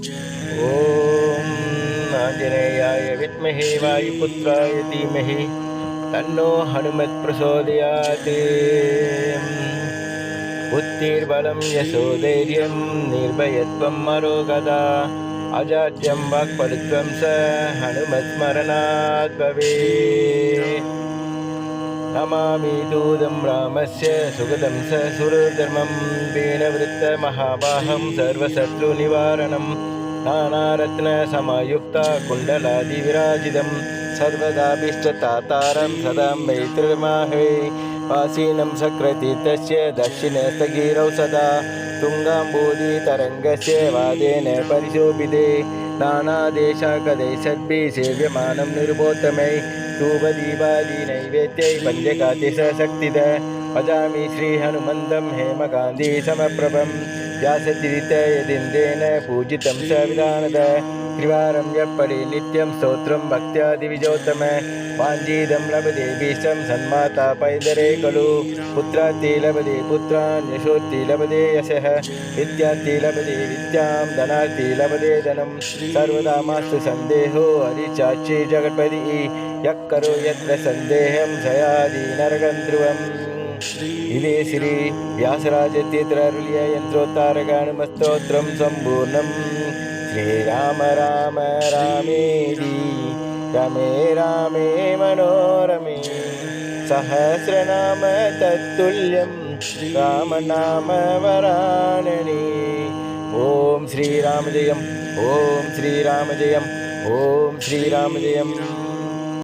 ॐ आञ्जनेयाय विद्महे वायुपुत्राय धीमहि तन्नो हनुमत् प्रचोदयात्। बुद्धिर्बलं यशोधैर्यं निर्भयत्वं मरोगदा अजाड्यं वाक्पटुत्वं च हनुमत्स्मरणात् भवेत्। नमामि दूतं रामस्य सुगतं स सुरधर्मं वीणवृत्तमहाबाहं सर्वशत्रुनिवारणं नानारत्नसमायुक्ता कुण्डलादिविराजितं सर्वदाभिष्टतातारं सदा मैत्रिमाहे वासीनं सक्रतीर्थस्य दक्षिणस्तगिरौ सदा तुङ्गाम्बोधितरङ्गस्य वादेन परिशोभिते नानादेशाकदेशद्भिः सेव्यमानं निर्बोधमै धूपदीपादि नैवेद्यै पञ्चकाति सशक्तिद भजामि श्रीहनुमन्तं हेमकान्ति समप्रभं व्यासतीर्थयतीन्द्रेण पूजितं स विधानद त्रिवारं यः पठे नित्यं स्तोत्रं भक्त्यादिविजोत्तम वाञ्छितं लभते भीष्टं सन्माता पैदरे खलु पुत्रार्थे लभते पुत्रान् यशोर्थे लभते यशः विद्यार्थे लभते विद्यां धनार्थे लभते धनं सर्वदा मास्तु सन्देहो हरिचाक्षी जगत्पतिः यः करो यत्र सन्देहं सयादि नरकं ध्रुवम्। इति श्री व्यासराजतीर्थारुल्य यन्त्रोत्तारकानुमस्तोत्रं सम्पूर्णं। श्रीराम राम रामेति रमे रामे मनोरमे सहस्रनाम तत्तुल्यं रामनाम वरानने। ॐ श्रीराम जयम् ॐ श्रीराम जयम् ॐ श्रीराम जयम्।